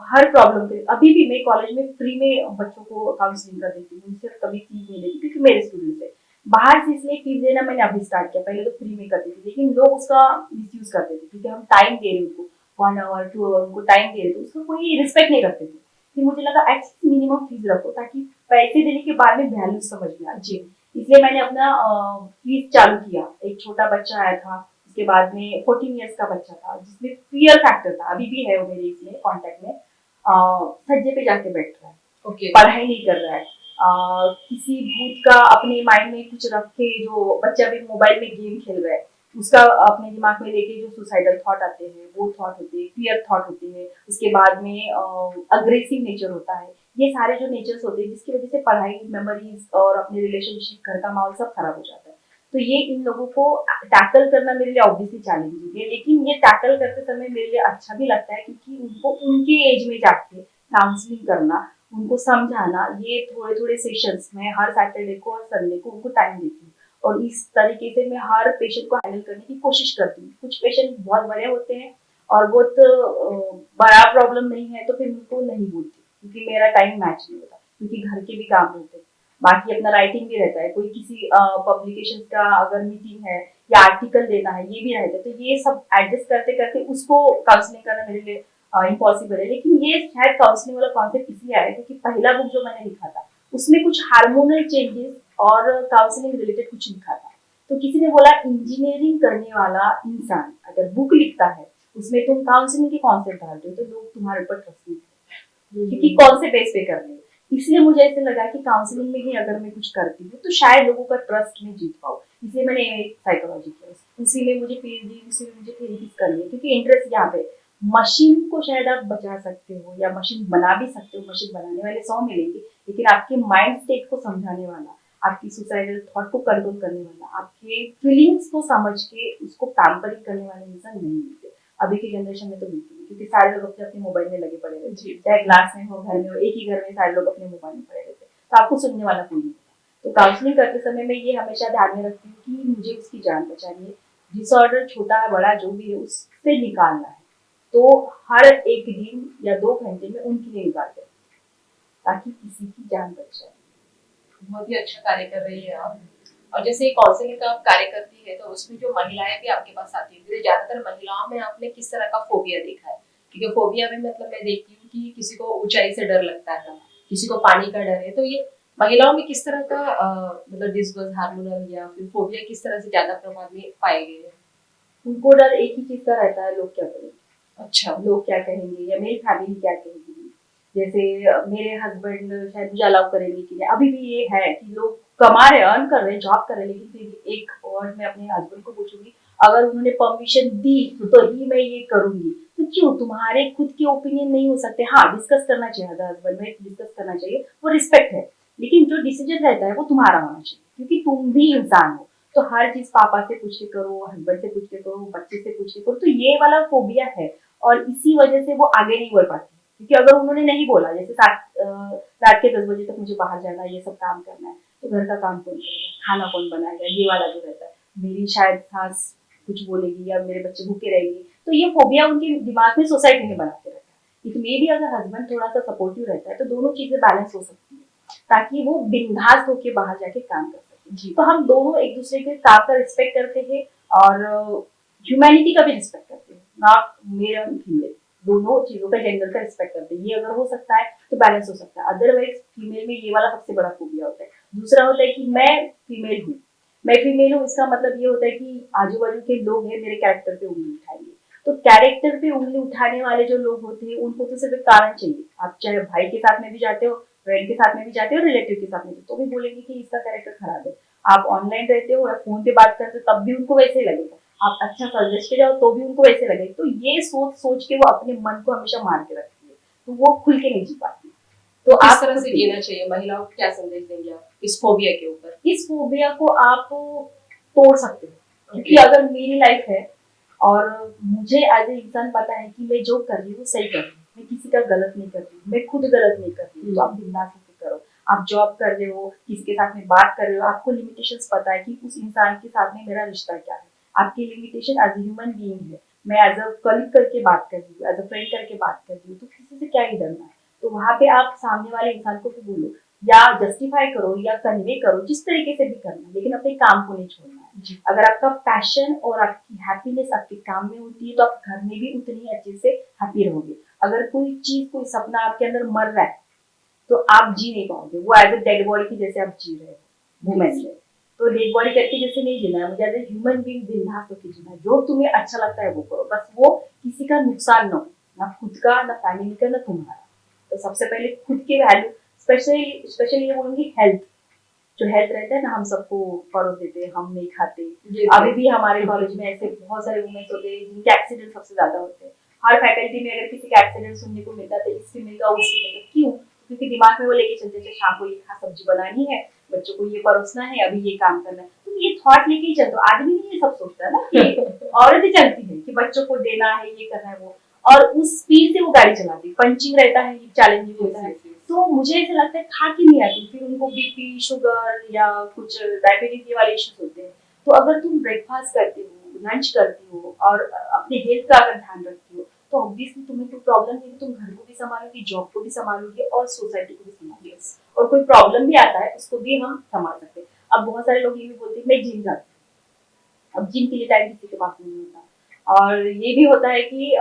हर प्रॉब्लम के, अभी भी मैं कॉलेज में फ्री में बच्चों को काउंसलिंग कर देती हूँ, उनसे कभी फीस नहीं लेती, क्योंकि मेरे स्टूडेंट्स है। बाहर से इसलिए फीस देना मैंने अभी स्टार्ट किया, पहले तो फ्री में करती थी, लेकिन लोग उसका मिसयूज करते थे, क्योंकि हम टाइम दे रहे उनको, 1 आवर 2 आवर उनको टाइम दे रहे थे, उसका कोई रिस्पेक्ट नहीं करते थे। फिर मुझे लगा एटलीस्ट मिनिमम फीस रखो, ताकि पैसे देने के बाद में वैल्यू समझ में आ जाए। इसलिए मैंने अपना फीस चालू किया। एक छोटा बच्चा आया था, उसके बाद में 14 ईयर्स का बच्चा था, जिसमें फियर फैक्टर था, अभी भी है वो मेरे इसमें कॉन्टेक्ट में, सज्जे पे जाके बैठ रहा है, पढ़ाई नहीं कर रहा है, किसी भूत का अपने माइंड में कुछ रख के, जो बच्चा भी मोबाइल में गेम खेल रहा है, उसका अपने दिमाग में लेके जो सुसाइडल थॉट आते हैं, वो थॉट होते हैं, फियर थॉट होते हैं, उसके बाद में अग्रेसिव नेचर होता है। ये सारे जो नेचर्स होते हैं, जिसकी वजह से पढ़ाई, मेमोरीज और अपने रिलेशनशिप, घर का माहौल सब खराब हो जाता है। तो ये इन लोगों को टैकल करना मेरे लिए ऑब्वियसली चैलेंजिंग है, लेकिन ये टैकल करते समय मेरे लिए अच्छा भी लगता है, क्योंकि उनको उनके एज में जाके काउंसलिंग करना, उनको समझाना, ये थोड़े थोड़े सेशंस में हर सैटरडे को और संडे को उनको टाइम देती हूँ, और इस तरीके से मैं हर पेशेंट को हैंडल करने की कोशिश करती हूँ। कुछ पेशेंट बहुत बड़े होते हैं और बहुत बड़ा प्रॉब्लम नहीं है, तो फिर उनको नहीं बोलती, क्योंकि मेरा टाइम मैच नहीं होता, क्योंकि घर के भी काम रहते हैं, बाकी अपना राइटिंग भी रहता है, कोई किसी पब्लिकेशन का अगर मीटिंग है या आर्टिकल देना है, ये भी रहता है। तो ये सब एडजस्ट करते करते उसको काउंसलिंग करना मेरे लिए इम्पॉसिबल है। लेकिन ये शायद काउंसलिंग वाला कॉन्सेप्ट इसलिए आया क्योंकि पहला बुक जो मैंने लिखा था उसमें कुछ हार्मोनल चेंजेस और काउंसलिंग रिलेटेड कुछ लिखा था। तो किसी ने बोला इंजीनियरिंग करने वाला इंसान अगर बुक लिखता है उसमें तुम काउंसलिंग के कॉन्सेप्ट डालते हो तो लोग तुम्हारे ऊपर ट्रस्ट नहीं करते, क्योंकि कौन से बेस पे कर रहे हो। इसलिए मुझे ऐसे लगा कि काउंसलिंग में ही अगर मैं कुछ करती हूँ तो शायद लोगों का ट्रस्ट में जीत पाऊँ, इसलिए मैंने साइकोलॉजी किया, उसी में मुझे पीएचडी, उसी में मुझे थेरेपी करनी है, क्योंकि इंटरेस्ट यहाँ पे। मशीन को शायद आप बचा सकते हो या मशीन बना भी सकते हो, मशीन बनाने वाले 100 मिलेंगे, लेकिन आपके माइंड स्टेट को समझाने वाला, आपकी सुसाइडल थॉट को कंट्रोल करने वाला, आपके फीलिंग्स को समझ के उसको पैम्परिंग करने वाले इंसान नहीं मिलते अभी की जनरेशन में, तो बिल्कुल नहीं, क्योंकि सारे लोग अपने अपने मोबाइल में लगे पड़े रहते हैं, चाहे क्लास में हो, घर में हो, एक ही घर में सारे लोग अपने मोबाइल में पड़े रहते हैं, तो आपको सुनने वाला कोई नहीं होता। तो काउंसलिंग करते समय मैं ये हमेशा ध्यान में रखती हूँ कि मुझे उसकी जान बचानी है, डिसऑर्डर छोटा है बड़ा जो भी है उससे निकालना है, तो हर एक दिन या 2 घंटे में उनके लिए निकालते हैं ताकि किसी की जान बच जाए। बहुत ही अच्छा कार्य कर रही है आप। और जैसे काउंसलिंग का आप कार्य करती है, तो उसमें जो महिलाएं भी आपके पास आती है, क्योंकि ज्यादातर महिलाओं में आपने किस तरह का फोबिया देखा है? क्योंकि फोबिया में मतलब मैं देखती हूँ कि किसी को ऊंचाई से डर लगता है, किसी को पानी का डर है, तो ये महिलाओं में किस तरह का मतलब डिसऑर्डर हार्मोनल या फिर फोबिया किस तरह से ज्यादा प्रमाण में पाए गए हैं? उनको डर एक ही चीज का रहता है, लोग क्या करेंगे, अच्छा। लोग क्या कहेंगे या मेरी फैमिली क्या कहेगी। जैसे मेरे हस्बैंड शायद मुझे अलाउ करेंगे कि नहीं, अभी भी ये है कि लोग कमा रहे हैं, अर्न कर रहे हैं, जॉब कर रहे हैं, लेकिन फिर भी एक और मैं अपने हस्बैंड को पूछूंगी अगर उन्होंने परमिशन दी तो ही मैं ये करूंगी, तो क्यों तुम्हारे खुद के ओपिनियन नहीं हो सकते? हाँ, डिस्कस करना चाहिए, हस्बैंड में डिस्कस करना चाहिए, वो रिस्पेक्ट है, लेकिन जो डिसीजन रहता है वो तुम्हारा होना चाहिए, क्योंकि तुम भी इंसान हो। तो हर चीज पापा से पूछ के करो, हस्बैंड से पूछ के करो, बच्चे से पूछ के करो, तो ये वाला फोबिया है और इसी वजह से वो आगे नहीं बढ़ पाती। क्योंकि अगर उन्होंने नहीं बोला, जैसे रात के 10 बजे तक मुझे बाहर जाना है, ये सब काम करना है, तो घर का काम कौन करेगा, खाना कौन बनाएगा, ये वाला जो रहता है, मेरी शायद सास कुछ बोलेगी या मेरे बच्चे भूखे रहेंगे, तो ये फोबिया उनके दिमाग में सोसाइटी में बनाते रहता है। इसमें भी अगर हस्बैंड थोड़ा सा सपोर्टिव रहता है तो दोनों चीजें बैलेंस हो सकती है, ताकि वो बिंदास होकर बाहर जाके काम कर सके जी। तो हम दोनों एक दूसरे के काम का रिस्पेक्ट करते हैं और ह्यूमैनिटी का भी रिस्पेक्ट करते हैं, नॉट मेल एंड फीमेल, दोनों चीजों का जेंडर का रिस्पेक्ट करते हैं। ये अगर हो सकता है तो बैलेंस हो सकता है, अदरवाइज फीमेल में ये वाला सबसे बड़ा फोबिया होता है। दूसरा होता है कि मैं फीमेल हूँ, इसका मतलब ये होता है कि आजू बाजू के लोग हैं मेरे कैरेक्टर पे उंगली उठाएंगे। तो कैरेक्टर पे उंगली उठाने वाले जो लोग होते हैं उनको तो सिर्फ एक कारण चाहिए, आप चाहे भाई के साथ में भी जाते हो, फ्रेंड के साथ में भी जाते हो, रिलेटिव के साथ में भी, तो भी बोलेंगे कि इसका कैरेक्टर खराब है। आप ऑनलाइन रहते हो या फोन पे बात करते हो तब भी उनको वैसे ही लगेगा, आप अच्छा सजेस्ट के जाओ तो भी उनको वैसे लगेगा। तो ये सोच सोच के वो अपने मन को हमेशा मार के रखती है, तो वो खुल के नहीं जी पाती। तो तो किस आप तरह से जीना चाहिए, महिलाओं को क्या संदेश देंगे आप इस फोबिया के ऊपर? इस फोबिया को आप तोड़ सकते हो, क्योंकि अगर मेरी लाइफ है और मुझे एज ए इंसान पता है कि मैं जो कर रही हूँ सही कर रही हूँ, मैं किसी का गलत नहीं कर रही, मैं खुद गलत नहीं कर रही, तो आप बिंदास होकर करो। आप जॉब कर रहे हो, किसी के साथ में बात कर रहे हो, आपको लिमिटेशंस पता है कि उस इंसान के साथ में मेरा रिश्ता क्या है, आपकी लिमिटेशन एज ह्यूमन बीइंग है, मैं एज अ कलीग करके बात कर रही हूँ, एज अ फ्रेंड करके बात कर रही हूँ, तो किसी से क्या ही डरना है। तो वहां पे आप सामने वाले इंसान को भी बोलो या जस्टिफाई करो या कन्वे करो, जिस तरीके से भी करना, लेकिन अपने काम को नहीं छोड़ना है। अगर आपका पैशन और आपकी हैप्पीनेस आपके काम में होती है तो आप घर में भी उतनी अच्छे से हैप्पी रहोगे। अगर कोई चीज, कोई सपना आपके अंदर मर रहा है तो आप जी नहीं पाओगे, वो एज ए डेड बॉडी की जैसे आप जी रहे हो वुमेन से, तो डेड बॉडी करके जैसे नहीं जीना है, मुझे एज ए ह्यूमन बीइंग बिंदास होकर जीना है। जो तुम्हें अच्छा लगता है वो करो, बस वो किसी का नुकसान न हो, ना खुद का, ना फैमिली का, ना तुम्हारा। तो सबसे पहले खुद की वैल्यू, स्पेशली स्पेशली ये बोलूंगी हेल्थ, जो हेल्थ रहता है ना, हम सबको परोस देते हैं, हम नहीं खाते। अभी भी हमारे कॉलेज में ऐसे बहुत सारे वुमेन्स होते हैं जिनके एक्सीडेंट सबसे ज्यादा होते हैं। हर फैकल्टी में अगर किसी का एक्सीडेंट सुनने को मिलता है तो इस फीमेल का, उस फीमेल का, क्यों? क्योंकि दिमाग में वो लेके चलते थे शाम को ये सब्जी बनानी है, बच्चों को ये परोसना है, अभी ये काम करना है, तो ये थॉट लेके ही चलते। आदमी नहीं ये सब सोचता है ना, कि औरत ही चलती है कि बच्चों को देना है, ये करना है, वो, और उस स्पीड से वो गाड़ी चलाती है, पंचिंग रहता है, चैलेंजिंग होता है। तो मुझे ऐसा लगता है खा के नहीं आती, फिर उनको बीपी, शुगर या कुछ डायबिटीज वाले इश्यूज होते हैं। तो अगर तुम ब्रेकफास्ट करती हो, लंच करती हो और अपने हेल्थ का अगर ध्यान रखती हो, तो ऑब्वियसली तुम्हें कोई प्रॉब्लम नहीं, तुम घर को भी संभालोगी, जॉब को भी संभालोगी और सोसाइटी को भी संभालोगी, और कोई प्रॉब्लम भी आता है उसको भी हम संभाल सकते हैं। अब बहुत सारे लोग ये भी बोलते हैं मैं जिम जाती हूँ, अब जिम के लिए टाइम किसी के पास नहीं होता, और ये भी होता है कि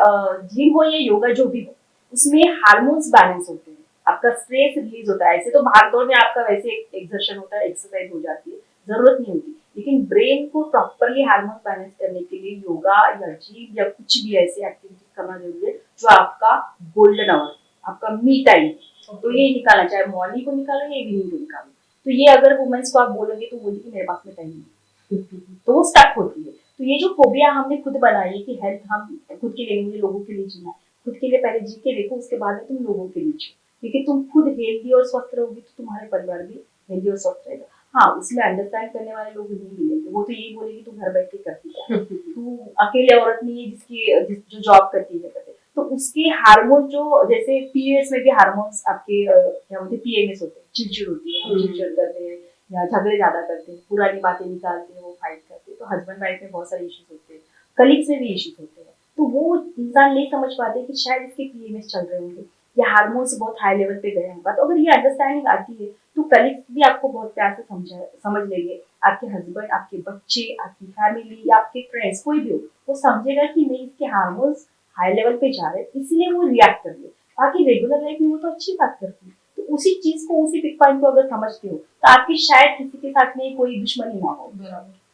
जिम हो या योगा जो भी हो, उसमें हार्मोन्स बैलेंस होते हैं, आपका स्ट्रेस रिलीज होता है। ऐसे तो भागदौड़ में आपका वैसे एक्सर्शन होता है, एक्सरसाइज हो जाती है, जरूरत नहीं होती, लेकिन ब्रेन को प्रॉपरली हार्मोन बैलेंस करने के लिए योगा या जिम या कुछ भी ऐसी एक्टिविटीज करना जरूरी है, जो आपका गोल्डन आवर, आपका मी टाइम, तो ये निकालना, चाहे मॉर्निंग को निकालो या इवनिंग को निकालो। तो ये अगर वुमेन्स को आप बोलोगे तो बोलेगी मेरे पास में टाइम नहीं, तो वो स्टक होती है। तो ये जो फोबिया हमने खुद बनाई है कि हेल्थ हम खुद के लिए, मुझे लोगों के लिए जीना है, खुद के लिए पहले जी के देखो, उसके बाद में तुम लोगों के लिए जियो, क्योंकि तुम खुद हेल्दी और स्वस्थ रहोगी तो तुम्हारे परिवार भी हेल्दी और स्वस्थ रहेगा। हाँ, उसमें अंडरस्टैंड करने वाले लोग नहीं मिलेंगे, वो तो यही बोलेगी तू घर बैठ के करती क्या, तू अकेले औरत नहीं है जो जॉब करती है करते। तो उसके हार्मोन, जो जैसे पीरियड्स में भी हार्मोन्स आपके क्या बोलते हैं, पीएमएस होते हैं, चिड़चिड़ होती है, हम चिड़चिड़ करते हैं या झगड़े ज्यादा करते हैं, पुरानी बातें निकालते हैं, वो फाइट करते हैं, तो हस्बैंड वाइफ में बहुत सारे इश्यूज होते हैं, कलीग्स में भी इश्यूज होते हैं। तो वो इंसान नहीं समझ पाते कि शायद इसके पीएमएस चल रहे होंगे या हार्मोन्स बहुत हाई लेवल पे गए होंगे। तो अगर ये अंडरस्टैंडिंग आती है तो कलीग्स भी आपको बहुत प्यार से समझ लेंगे। आपके हस्बैंड, आपके बच्चे, आपकी फैमिली या आपके फ्रेंड्स, कोई भी हो, वो समझेगा कि नहीं इसके हार्मोन्स हाई लेवल पे जा रहे हैं, इसलिए वो रिएक्ट कर रही है। बाकी रेगुलर लाइफ में वो तो अच्छी बात करती है। तो उसी चीज को, उसी पिक पॉइंट को अगर समझते हो तो आपकी शायद किसी के साथ में कोई दुश्मनी ना हो,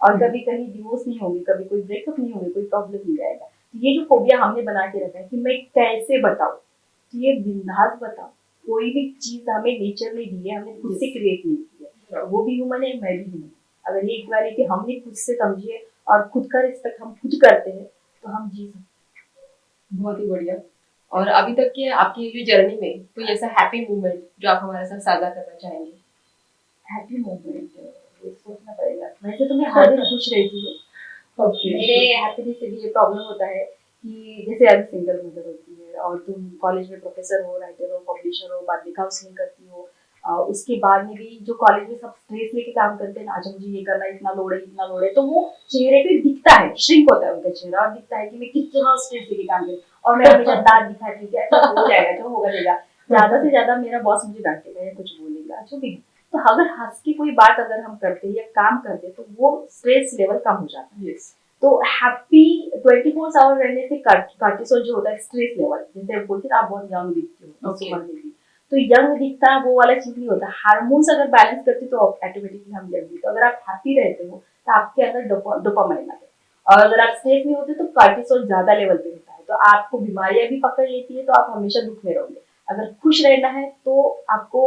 और कभी कहीं डिवोर्स नहीं होगी, कभी कोई ब्रेकअप नहीं होगी, कोई प्रॉब्लम नहीं आएगा। तो ये जो फोबिया हमने बना के रखा है कि मैं कैसे बताऊं, तो ये बिंदास बताओ। कोई भी चीज हमें नेचर ने दी है, हमने खुद से क्रिएट नहीं की है। वो भी ह्यूमन है, मैं भी ह्यूमन। अगर ये इक्वालिटी हमने खुद से समझी है और खुद का रिस्पेक्ट हम खुद करते हैं तो हम जी सकते हैं। बहुत ही बढ़िया। और अभी तक के आपकी ये जर्नी में कोई ऐसा हैप्पी मोमेंट जो आप हमारे साथ साझा करना चाहेंगे? हैप्पी मोमेंट सोचना पड़ेगा। वैसे तो मैं हर दिन खुश रहती हूँ। मेरे हैप्पीनेस से भी ये प्रॉब्लम होता है कि जैसे अभी सिंगल मदर होती है और तुम कॉलेज में प्रोफेसर हो, राइटर हो, पब्लिशर हो, बाद में काउंसलिंग करती हो, उसके बाद में भी जो कॉलेज में सब स्ट्रेस लेके काम करते हैं ना, अच्छा मुझे ये करना है, इतना लोड है, इतना लोड है, तो वो चेहरे पे दिखता है, श्रिंक होता है उनका चेहरा और दिखता है कि मैं कितना स्ट्रेस लेके काम करूँ। और मैं हमेशा दांत दिखाती हूँ कि ऐसा हो जाएगा, जो होगा देगा। ज्यादा से ज्यादा मेरा बॉस मुझे डांटेगा या कुछ बोलेगा, जो भी। तो अगर हंस के कोई बात अगर हम करते हैं या काम करते हैं तो वो स्ट्रेस लेवल कम हो जाता है। तो हैप्पी 24 आवर रहने से कार्टिसोल जो होता है, स्ट्रेस लेवल, जैसे बोलते हैं आप बहुत यंग दिखते हो इस उम्र में भी, तो यंग दिखता वो वाला चीज नहीं होता। हार्मोन्स अगर बैलेंस करते तो ऑटोमेटिकली हम यंग दिखते। तो अगर आप हैप्पी रहते हो तो आपके अंदर डोपामाइन आता है, और अगर आप स्ट्रेस में होते तो कार्टिसोल ज्यादा लेवल पे होता है, तो आपको बीमारियां भी पकड़ लेती है, तो आप हमेशा दुख में रहोगे। अगर खुश रहना है तो आपको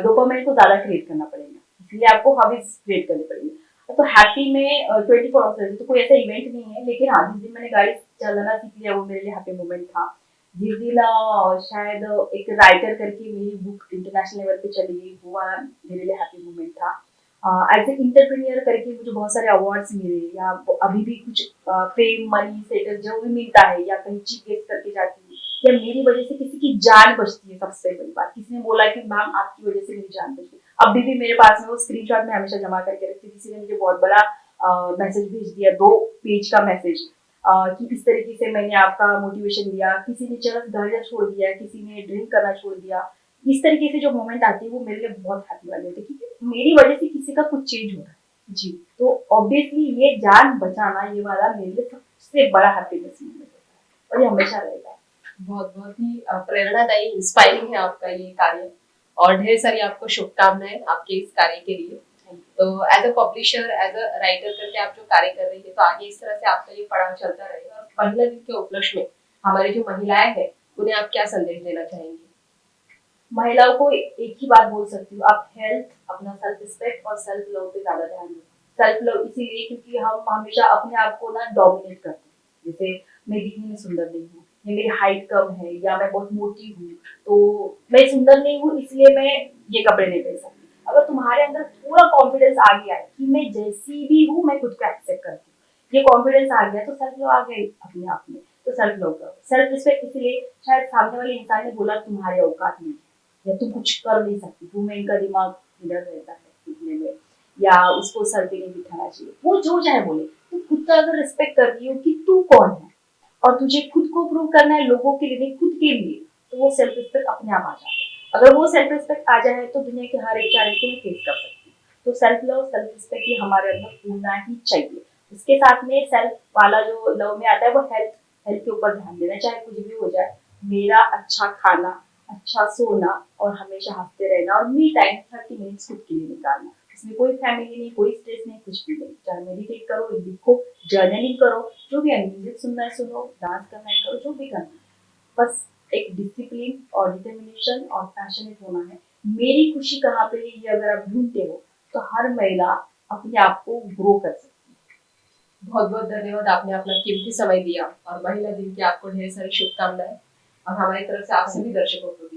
डोपामाइन को ज्यादा क्रिएट करना पड़ेगा, इसलिए आपको हॉबीज क्रिएट करनी पड़ेगी। तो हैप्पी में 24 आवर्स तो कोई ऐसा इवेंट नहीं है, लेकिन हाँ जिस दिन मैंने गाड़ी चलाना सीख लिया वो मेरे लिए हैप्पी मोमेंट था। जिस दिन शायद एक राइटर करके मेरी बुक इंटरनेशनल लेवल पे चली गई, वो वाला मेरे लिए हैप्पी मोमेंट था। एज ए इंटरप्रेन्योर करके मुझे बहुत सारे अवार्ड्स मिले, या अभी भी कुछ फेम, मनी, स्टेटस जो भी मिलता है, या कहीं चीफ गेस्ट करके जाती हूँ, या मेरी वजह से किसी की जान बचती है। सबसे बड़ी बात, किसी ने बोला कि मैम आपकी वजह से मेरी जान बची। अभी भी मेरे पास में वो स्क्रीनशॉट में हमेशा जमा करके रखती हूँ। किसी ने मुझे बहुत बड़ा मैसेज भेज दिया, 2 पेज का मैसेज, कि इस तरीके से मैंने आपका मोटिवेशन दिया, किसी ने चरस गार्डन छोड़ दिया, किसी ने ड्रिंक करना छोड़ दिया। इस तरीके से जो मोमेंट आती है वो मेरे लिए बहुत हैप्पी वाले होते हैं, क्योंकि मेरी वजह से किसी का कुछ चेंज हो रहा है जी। तो ऑब्वियसली ये जान बचाना, ये वाला मेरे लिए सबसे बड़ा हैप्पीनेस मोमेंट होता है, और ये हमेशा रहेगा। बहुत बहुत ही प्रेरणादायी, इंस्पायरिंग है आपका ये कार्य, और ढेर सारी आपको शुभकामनाएं आपके इस कार्य के लिए। तो as a publisher, as a writer करके आप जो कार्य कर रही है, तो आगे इस तरह से आपका ये पड़ाव चलता रहेगा। और महिला दिन के उपलक्ष्य में हमारी जो महिलाएं हैं उन्हें आप क्या संदेश देना चाहेंगी? महिलाओं को एक ही बात बोल सकती हूँ, आप हेल्थ, अपना सेल्फ रिस्पेक्ट और सेल्फ लव पे ज्यादा ध्यान दो। सेल्फ लव इसीलिए क्योंकि हम हमेशा अपने आप को ना डोमिनेट करते हैं। जैसे मैं दिखने में सुंदर नहीं हूँ, या मेरी हाइट कम है, या मैं बहुत मोटी हूँ, तो मैं सुंदर नहीं हूँ इसलिए मैं ये कपड़े नहीं पहन सकती। अगर तुम्हारे अंदर थोड़ा कॉन्फिडेंस आ गया है कि मैं जैसी भी हूँ मैं खुद को एक्सेप्ट करती हूँ, ये कॉन्फिडेंस आ गया, तो सेल्फ लव आ गया अपने आप में। तो सेल्फ लव करो। सेल्फ रिस्पेक्ट इसीलिए, शायद सामने वाले इंसान ने बोला तुम्हारे औकात नहीं, या तुम कुछ कर नहीं सकती, वुमेन का दिमाग इधर रहता है सीखने में, या उसको सर पे नहीं बिठाना चाहिए, वो जो चाहे बोले। तुम खुद का अगर रिस्पेक्ट कर रही हो कि तू कौन है और तुझे खुद को प्रूव करना है, लोगों के लिए नहीं खुद के लिए, तो वो सेल्फ रिस्पेक्ट अपने आप आ जाता है। अगर वो सेल्फ रिस्पेक्ट आ जाए तो दुनिया के हर एक चैलेंज को मैं फेस कर सकती हूँ। तो सेल्फ लव, सेल्फ रिस्पेक्ट ये हमारे अंदर होना ही चाहिए। उसके साथ में सेल्फ वाला जो लव में आता है वो हेल्थ, हेल्थ के ऊपर ध्यान देना, चाहे कुछ भी हो जाए। मेरा अच्छा खाना, अच्छा सोना, और हमेशा हंसते रहना, और मी टाइम 30 मिनट्स खुद के लिए निकालना। इसमें कोई फैमिली नहीं, कोई स्ट्रेस नहीं, कुछ भी नहीं। चाहे मेडिटेट करो, लिखो, जर्नलिंग करो, जो भी है, म्यूजिक सुनना है सुनो, डांस करना है करो, जो भी करना है। बस एक डिसिप्लिन और डिटर्मिनेशन और पैशनेट होना है। मेरी खुशी कहाँ पे है ये अगर आप ढूंढते हो तो हर महिला अपने आप को ग्रो कर सकती है। बहुत बहुत धन्यवाद, आपने अपना कीमती समय दिया, और महिला दिन की आपको ढेर सारी शुभकामनाएं, और हमारी तरफ से आप सभी दर्शकों को भी।